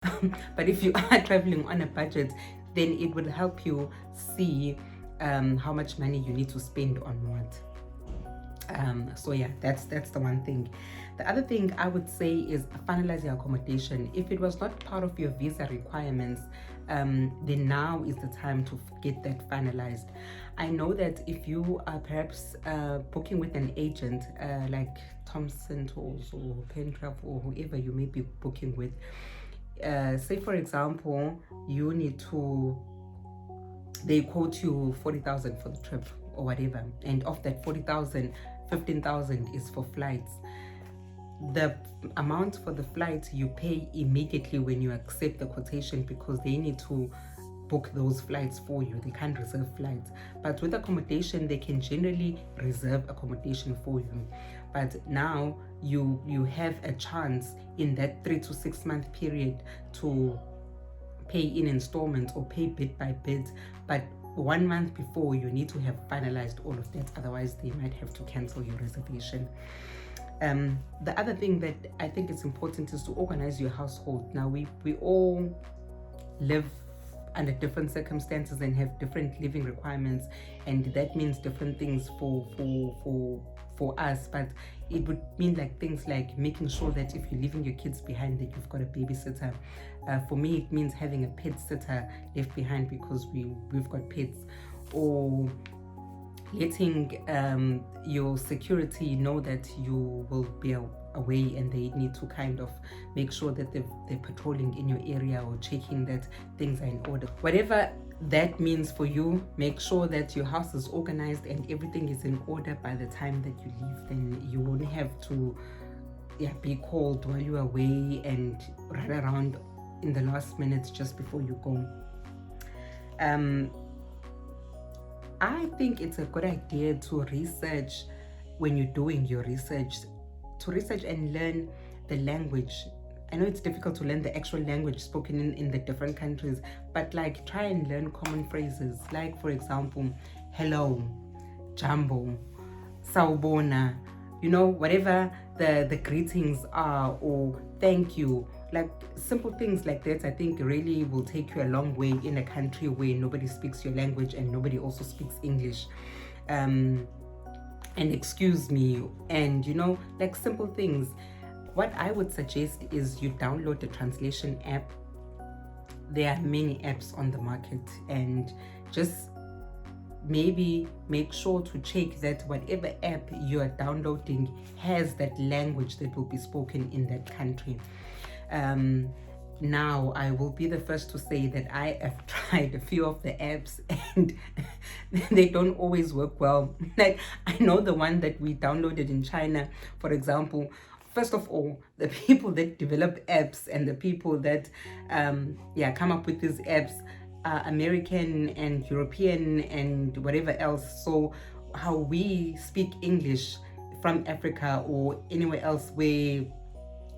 But if you are traveling on a budget, then it will help you see how much money you need to spend on what. So yeah, that's the one thing. The other thing I would say is finalize your accommodation. If it was not part of your visa requirements, then now is the time to get that finalized. I know that if you are perhaps booking with an agent like Thompson Tools or Pentravel or whoever you may be booking with, say for example, you need to, they quote you 40,000 for the trip or whatever, and of that 40,000, 15,000 is for flights. The amount for the flight you pay immediately when you accept the quotation, because they need to book those flights for you. They can't reserve flights. But with accommodation, they can generally reserve accommodation for you. But now you have a chance in that 3 to 6 month period to pay in installments or pay bit by bit. But 1 month before, you need to have finalized all of that, otherwise they might have to cancel your reservation. The other thing that I think is important is to organize your household. Now we all live under different circumstances and have different living requirements, and that means different things for us. But it would mean like things like making sure that if you're leaving your kids behind, that you've got a babysitter. For me, it means having a pet sitter left behind because we've got pets, or letting your security know that you will be away, and they need to kind of make sure that they're patrolling in your area or checking that things are in order. Whatever that means for you, make sure that your house is organized and everything is in order by the time that you leave. Then you won't have to be called while you're away and run around in the last minutes just before you go. I think it's a good idea to research, when you're doing your research, to research and learn the language. I know it's difficult to learn the actual language spoken in the different countries, but like try and learn common phrases. Like for example, hello, jambo, sawubona, whatever the greetings are, or thank you. Like simple things like that, I think really will take you a long way in a country where nobody speaks your language and nobody also speaks English. And excuse me, and like simple things. What I would suggest is you download the translation app. There are many apps on the market, and just maybe make sure to check that whatever app you are downloading has that language that will be spoken in that country. Now I will be the first to say that I have tried a few of the apps and they don't always work well. Like I know the one that we downloaded in China, for example. First of all, the people that develop apps and the people that come up with these apps are American and European and whatever else. So how we speak English from Africa or anywhere else where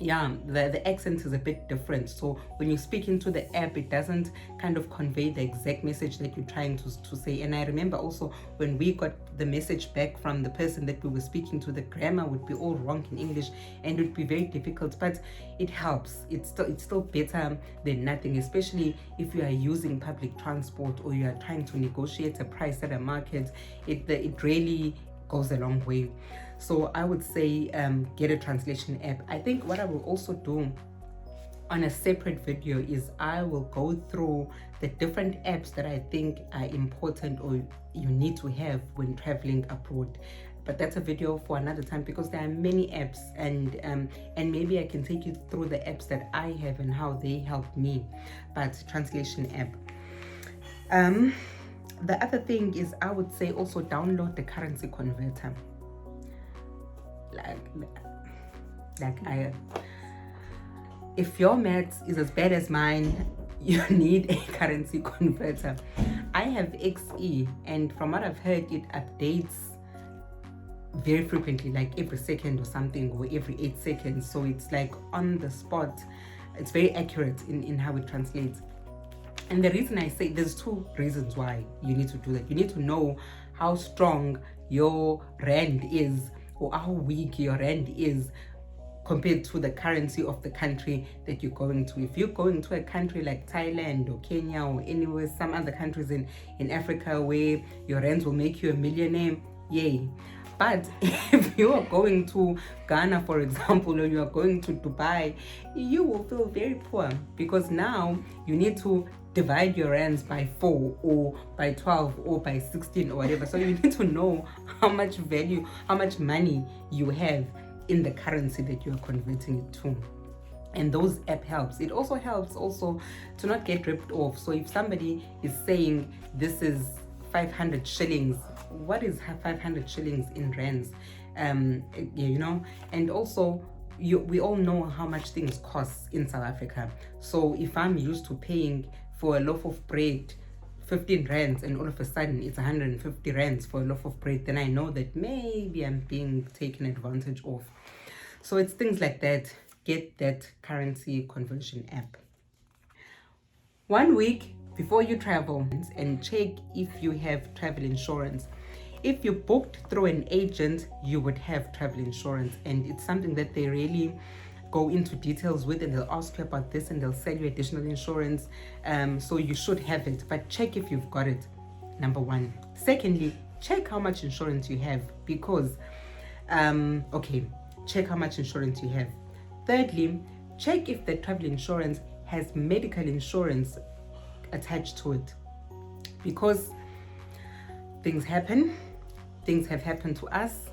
the accent is a bit different. So when you speak into the app, it doesn't kind of convey the exact message that you're trying to say. And I remember also when we got the message back from the person that we were speaking to, the grammar would be all wrong in English and it would be very difficult, but it helps. It's still better than nothing, especially if you are using public transport or you are trying to negotiate a price at a market. It really goes a long way. So I would say get a translation app. I think what I will also do on a separate video is I will go through the different apps that I think are important or you need to have when traveling abroad. But that's a video for another time, because there are many apps, and maybe I can take you through the apps that I have and how they help me. But translation app. The other thing is I would say also download the currency converter. If your maths is as bad as mine, you need a currency converter. I have XE, and from what I've heard, it updates very frequently, like every second or something, or every 8 seconds. So it's like on the spot. It's very accurate in how it translates. And the reason I say, there's 2 reasons why you need to do that. You need to know how strong your rand is or how weak your rand is compared to the currency of the country that you're going to. If you're going to a country like Thailand or Kenya or anywhere, some other countries in Africa where your rands will make you a millionaire, yay. But if you are going to Ghana, for example, or you are going to Dubai, you will feel very poor, because now you need to divide your rands by 4 or by 12 or by 16 or whatever. So you need to know how much value, how much money you have in the currency that you are converting it to. And those app helps. It also helps also to not get ripped off. So if somebody is saying this is 500 shillings, what is 500 shillings in rands? You know, and also we all know how much things cost in South Africa. So if I'm used to paying for a loaf of bread 15 rands and all of a sudden it's 150 rands for a loaf of bread, then I know that maybe I'm being taken advantage of. So it's things like that. Get that currency conversion app. 1 week before you travel, and check if you have travel insurance. If you booked through an agent, you would have travel insurance, and it's something that they really go into details with, and they'll ask you about this and they'll sell you additional insurance. So you should have it, but check if you've got it, number one. Secondly, check how much insurance you have, because check how much insurance you have. Thirdly, check if the travel insurance has medical insurance attached to it, because things happen, things have happened to us,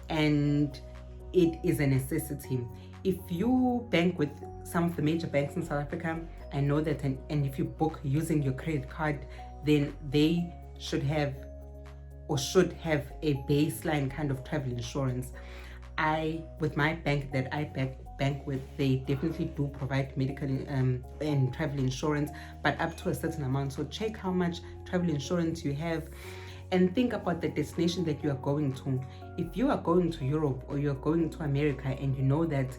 and it is a necessity. If you bank with some of the major banks in South Africa, I know that, and if you book using your credit card, then they should have a baseline kind of travel insurance. With my bank that I bank with, they definitely do provide medical and travel insurance, but up to a certain amount. So check how much travel insurance you have, and think about the destination that you are going to. If you are going to Europe or you're going to America, and you know that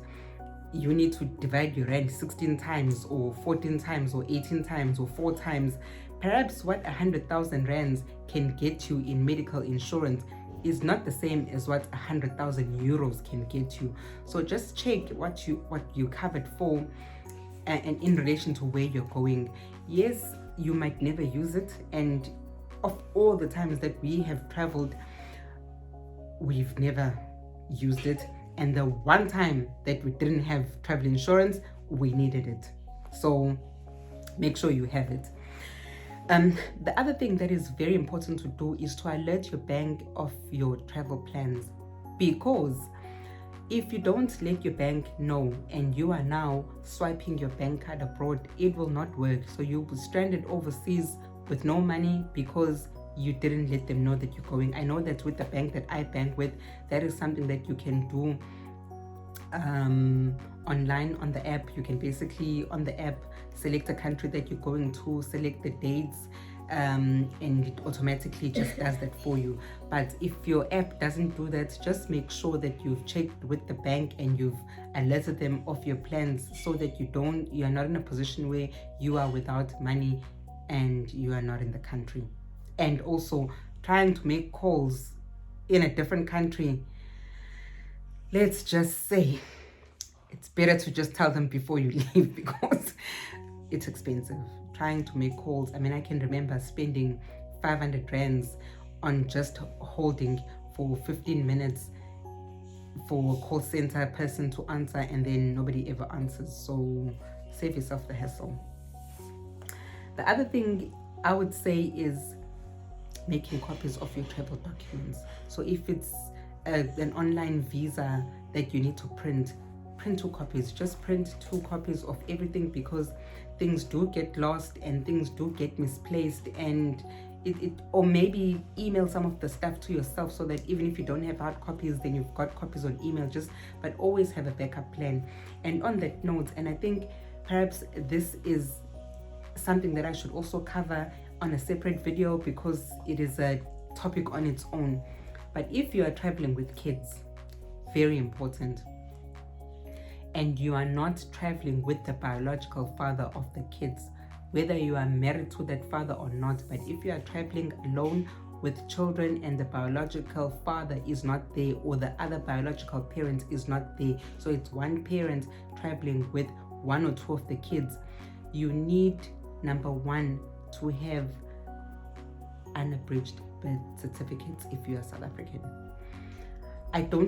you need to divide your rent 16 times or 14 times or 18 times or 4 times, perhaps what 100,000 rands can get you in medical insurance is not the same as what 100,000 euros can get you. So just check what you covered for, and in relation to where you're going. Yes, you might never use it, and of all the times that we have traveled, we've never used it, and the one time that we didn't have travel insurance, we needed it. So make sure you have it. The other thing that is very important to do is to alert your bank of your travel plans, because if you don't let your bank know and you are now swiping your bank card abroad, it will not work. So you'll be stranded overseas with no money because you didn't let them know that you're going. I know that with the bank that I bank with, that is something that you can do online on the app. You can basically on the app select a country that you're going to, select the dates, and it automatically just does that for you. But if your app doesn't do that, just make sure that you've checked with the bank and you've alerted them of your plans, so that you are not in a position where you are without money and you are not in the country. And also trying to make calls in a different country, let's just say it's better to just tell them before you leave, because it's expensive trying to make calls. I mean, I can remember spending 500 rands on just holding for 15 minutes for a call center person to answer, and then nobody ever answers. So save yourself the hassle. The other thing I would say is making copies of your travel documents. So if it's an online visa that you need to print 2 copies. Just print 2 copies of everything, because things do get lost and things do get misplaced, and or maybe email some of the stuff to yourself, so that even if you don't have hard copies, then you've got copies on email. But always have a backup plan. And on that note, and I think perhaps this is something that I should also cover on a separate video, because it is a topic on its own. But if you are traveling with kids, very important, and you are not traveling with the biological father of the kids, whether you are married to that father or not, but if you are traveling alone with children and the biological father is not there, or the other biological parent is not there, so it's one parent traveling with one or two of the kids, you need, number one, to have unabridged birth certificates if you are South African. I don't